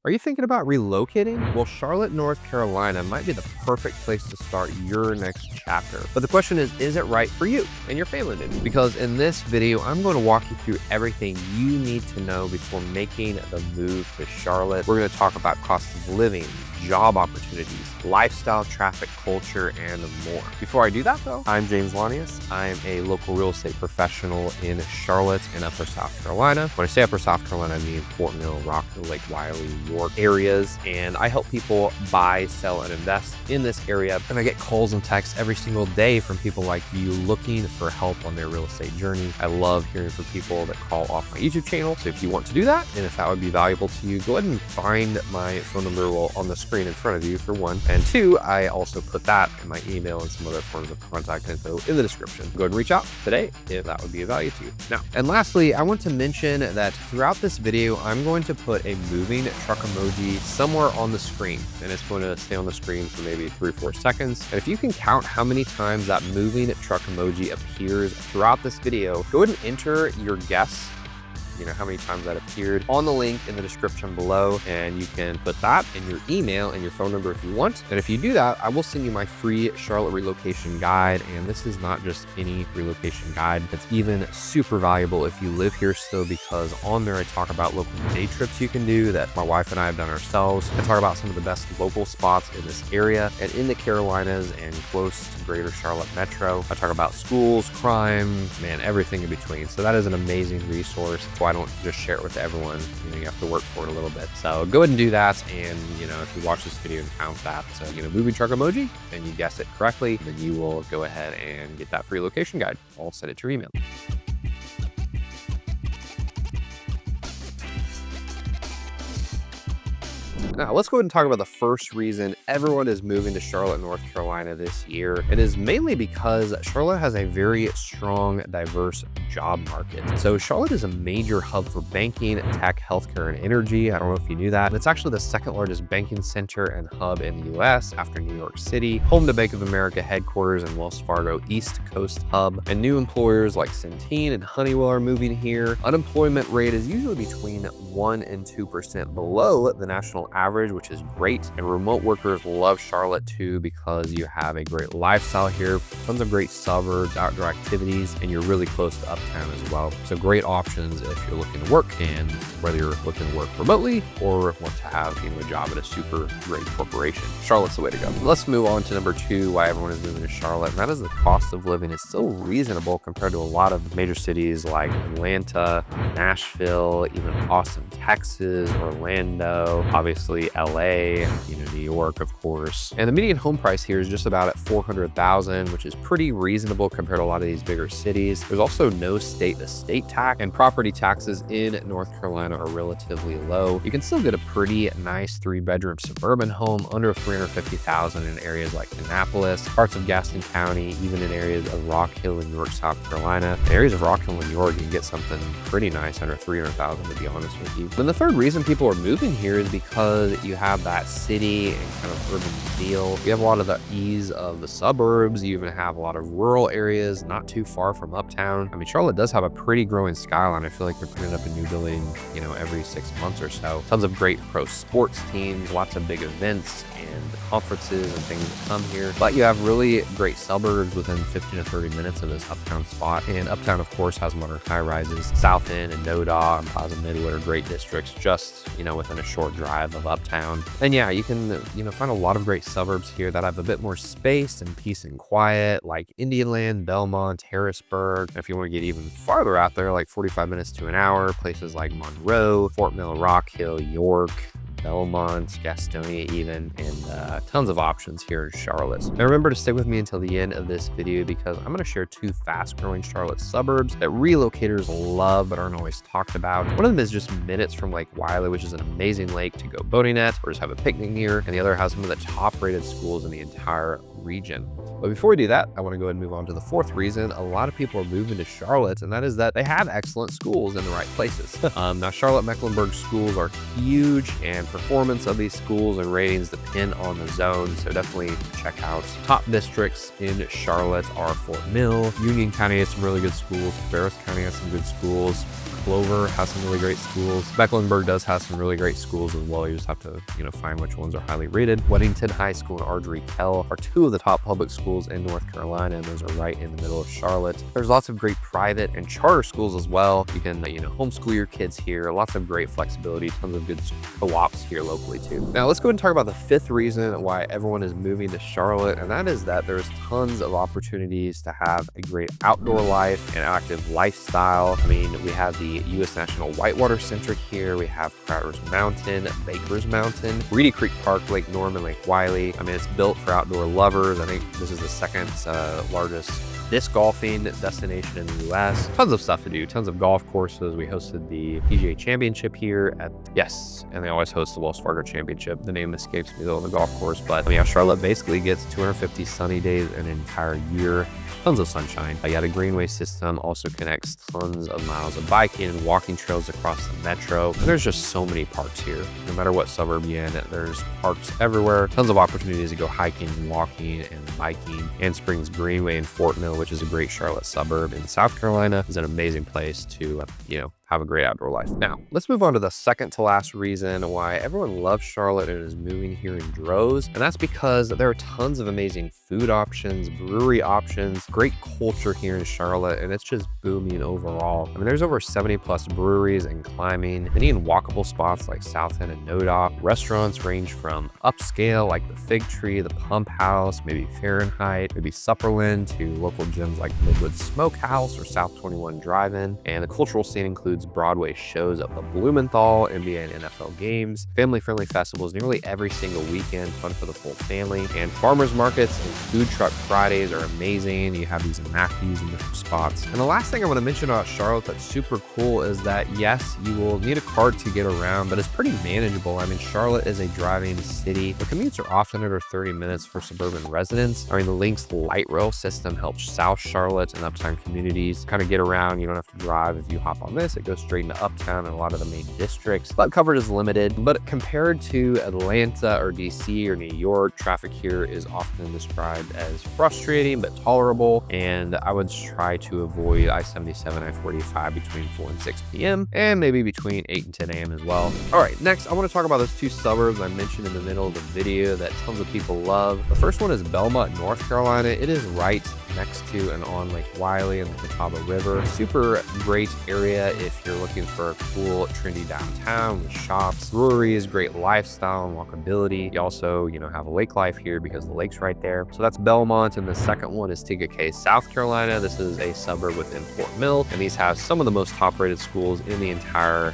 Are you thinking about relocating? Well, Charlotte, North Carolina might be the perfect place to start your next chapter. But the question is it right for you and your family maybe? Because in this video, I'm going to walk you through everything you need to know before making the move to Charlotte. We're going to talk about cost of living, job opportunities, lifestyle, traffic, culture, and more. Before I do that though, I'm James Lanius. I'm a local real estate professional in Charlotte and Upper South Carolina. When I say Upper South Carolina, I mean Fort Mill, Rock Hill, Lake Wylie, York areas. And I help people buy, sell, and invest in this area. And I get calls and texts every single day from people like you looking for help on their real estate journey. I love hearing from people that call off my YouTube channel. So if you want to do that, and if that would be valuable to you, go ahead and find my phone number on the screen in front of you for one. And two, I also put that in my email and some other forms of contact info in the description. Go ahead and reach out today if that would be of value to you. Now, and lastly, I want to mention that throughout this video, I'm going to put a moving truck emoji somewhere on the screen, and it's going to stay on the screen for maybe 3 or 4 seconds. And if you can count how many times that moving truck emoji appears throughout this video, go ahead and enter your guess, how many times that appeared on the link in the description below, and you can put that in your email and your phone number if you want. And if you do that, I will send you my free Charlotte relocation guide. And this is not just any relocation guide. It's even super valuable if you live here still, because on there I talk about local day trips you can do that my wife and I have done ourselves. I talk about some of the best local spots in this area and in the Carolinas and close to greater Charlotte metro. I talk about schools, crime, man, everything in between. So that is an amazing resource. I don't just share it with everyone. You have to work for it a little bit. So go ahead and do that. And, if you watch this video and count that, moving truck emoji, and you guess it correctly, then you will go ahead and get that free location guide. I'll send it to your email. Now, let's go ahead and talk about the first reason everyone is moving to Charlotte, North Carolina this year. It is mainly because Charlotte has a very strong, diverse job market. So Charlotte is a major hub for banking, tech, healthcare, and energy. I don't know if you knew that. It's actually the second largest banking center and hub in the US after New York City, home to Bank of America headquarters and Wells Fargo East Coast hub. And new employers like Centene and Honeywell are moving here. Unemployment rate is usually between 1% and 2% below the national average, which is great. And remote workers love Charlotte too, because you have a great lifestyle here, tons of great suburbs, outdoor activities, and you're really close to uptown as well. So great options if you're looking to work, and whether you're looking to work remotely or want to have a job at a super great corporation. Charlotte's the way to go. Let's move on to number 2, why everyone is moving to Charlotte, and that is the cost of living is still reasonable compared to a lot of major cities like Atlanta, Nashville, even Austin, Texas, Orlando, obviously LA, New York, of course. And the median home price here is just about at $400,000, which is pretty reasonable compared to a lot of these bigger cities. There's also no state estate tax, and property taxes in North Carolina are relatively low. You can still get a pretty nice 3-bedroom suburban home under $350,000 in areas like Annapolis, parts of Gaston County, even in areas of Rock Hill in York, South Carolina. In areas of Rock Hill in York, you can get something pretty nice under $300,000, to be honest with you. And the third reason people are moving here is because you have that city and kind of urban feel. You have a lot of the ease of the suburbs. You even have a lot of rural areas not too far from uptown. I mean, Charlotte does have a pretty growing skyline. I feel like they're putting up a new building, every 6 months or so. Tons of great pro sports teams, lots of big events and conferences and things that come here. But you have really great suburbs within 15 to 30 minutes of this uptown spot. And uptown, of course, has modern high-rises. South End and Noda and Plaza Midwood are great districts just, within a short drive of uptown. And yeah, you can, find a lot of great suburbs here that have a bit more space and peace and quiet, like Indianland, Belmont, Harrisburg. And if you want to get even farther out there, like 45 minutes to an hour, places like Monroe, Fort Mill, Rock Hill, York, Belmont, Gastonia even, and tons of options here in Charlotte. Now remember to stick with me until the end of this video, because I'm going to share 2 fast-growing Charlotte suburbs that relocators love but aren't always talked about. One of them is just minutes from Lake Wylie, which is an amazing lake to go boating at or just have a picnic near, and the other has some of the top-rated schools in the entire region. But before we do that, I want to go ahead and move on to the 4th reason a lot of people are moving to Charlotte, and that is that they have excellent schools in the right places. Now, Charlotte-Mecklenburg schools are huge and performance of these schools and ratings depend on the zone, so definitely check out top districts in Charlotte are Fort Mill. Union County has some really good schools. Barrows County has some good schools. Clover has some really great schools. Mecklenburg does have some really great schools as well. You just have to, find which ones are highly rated. Weddington High School and Ardrey Kell are two of the top public schools in North Carolina, and those are right in the middle of Charlotte. There's lots of great private and charter schools as well. You can, homeschool your kids here. Lots of great flexibility, tons of good co-ops here locally too. Now let's go ahead and talk about the fifth reason why everyone is moving to Charlotte, and that is that there's tons of opportunities to have a great outdoor life and active lifestyle. We have the U.S. National Whitewater Center here. We have Crowder's Mountain, Baker's Mountain, Reedy Creek Park, Lake Norman, Lake Wiley. It's built for outdoor lovers. I think this is the second largest disc golfing destination in the U.S. Tons of stuff to do, tons of golf courses. We hosted the PGA Championship here and they always host the Wells Fargo Championship. The name escapes me though on the golf course, but Charlotte basically gets 250 sunny days an entire year. Tons of sunshine. The Greenway system also connects tons of miles of biking and walking trails across the metro. And there's just so many parks here. No matter what suburb you're in, there's parks everywhere. Tons of opportunities to go hiking, walking, and biking. And Springs Greenway in Fort Mill, which is a great Charlotte suburb in South Carolina, is an amazing place to, have a great outdoor life. Now, let's move on to the second to last reason why everyone loves Charlotte and is moving here in droves. And that's because there are tons of amazing food options, brewery options, great culture here in Charlotte, and it's just booming overall. There's over 70 plus breweries and climbing, and even walkable spots like South End and Nodop. Restaurants range from upscale like the Fig Tree, the Pump House, maybe Fahrenheit, maybe Supperland, to local gyms like Midwood Smokehouse or South 21 Drive-In. And the cultural scene includes Broadway shows of the Blumenthal, NBA and NFL games, family-friendly festivals nearly every single weekend, fun for the full family, and farmers markets and food truck Fridays are amazing. You have these Matthews in different spots. And the last thing I want to mention about Charlotte that's super cool is that, yes, you will need a car to get around, but it's pretty manageable. Charlotte is a driving city. The commutes are often under 30 minutes for suburban residents. The Lynx light rail system helps South Charlotte and uptown communities kind of get around. You don't have to drive. If you hop on this, it goes straight into uptown and a lot of the main districts, but coverage is limited. But compared to Atlanta or DC or New York, traffic here is often described as frustrating but tolerable, and I would try to avoid I-77, I-45 between 4 and 6 p.m. and maybe between 8 and 10 a.m. as well. All right, next I want to talk about those two suburbs I mentioned in the middle of the video that tons of people love. The first one is Belmont, North Carolina. It is right next to and on Lake Wiley and the Catawba River. Super great area if you're looking for a cool, trendy downtown with shops, breweries, great lifestyle and walkability. You also, have a lake life here because the lake's right there. So that's Belmont, and the second one is Tega, South Carolina. This is a suburb within Fort Mill, and these have some of the most top-rated schools in the entire,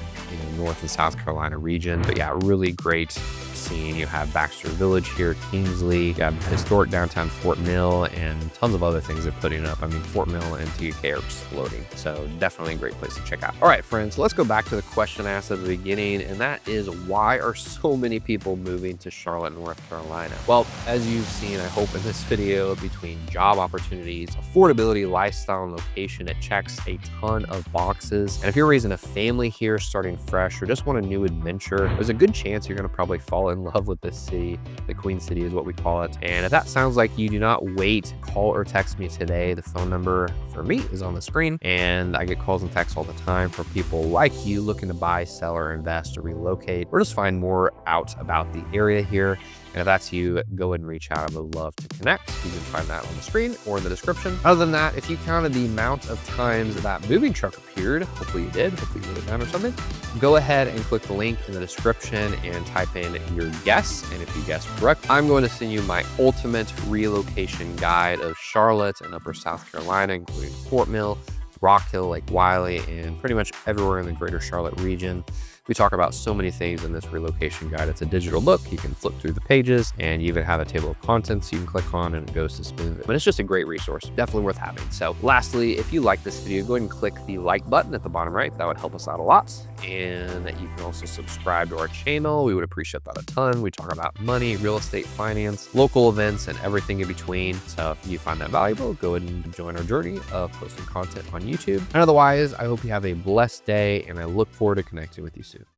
North and South Carolina region. But yeah, really great scene. You have Baxter Village here, Kingsley, you have historic downtown Fort Mill, and tons of other things they're putting up. Fort Mill and Tega are exploding. So definitely a great place to check out. All right, friends, let's go back to the question I asked at the beginning, and that is, why are so many people moving to Charlotte, North Carolina? Well, as you've seen, I hope in this video, between job opportunities, affordability, lifestyle, and location, it checks a ton of boxes. And if you're raising a family here, starting fresh, or just want a new adventure, there's a good chance you're going to probably fall in love with this city. The Queen City is what we call it. And if that sounds like you, do not wait. Call or text me today. The phone number for me is on the screen, and I get calls and texts all the time from people like you looking to buy, sell, or invest, or relocate, or just find more out about the area here. And if that's you, go ahead and reach out. I would love to connect. You can find that on the screen or in the description. Other than that, if you counted the amount of times that moving truck appeared, hopefully you did, hopefully you wrote it down or something, go ahead and click the link in the description and type in your guess. And if you guessed correct, I'm going to send you my ultimate relocation guide of Charlotte and Upper South Carolina, including Fort Mill, Rock Hill, Lake Wiley, and pretty much everywhere in the greater Charlotte region. We talk about so many things in this relocation guide. It's a digital book. You can flip through the pages, and you even have a table of contents you can click on, and it goes to smooth it. But it's just a great resource. Definitely worth having. So lastly, if you like this video, go ahead and click the like button at the bottom right. That would help us out a lot. And you can also subscribe to our channel. We would appreciate that a ton. We talk about money, real estate, finance, local events, and everything in between. So if you find that valuable, go ahead and join our journey of posting content on YouTube. And otherwise, I hope you have a blessed day, and I look forward to connecting with you soon.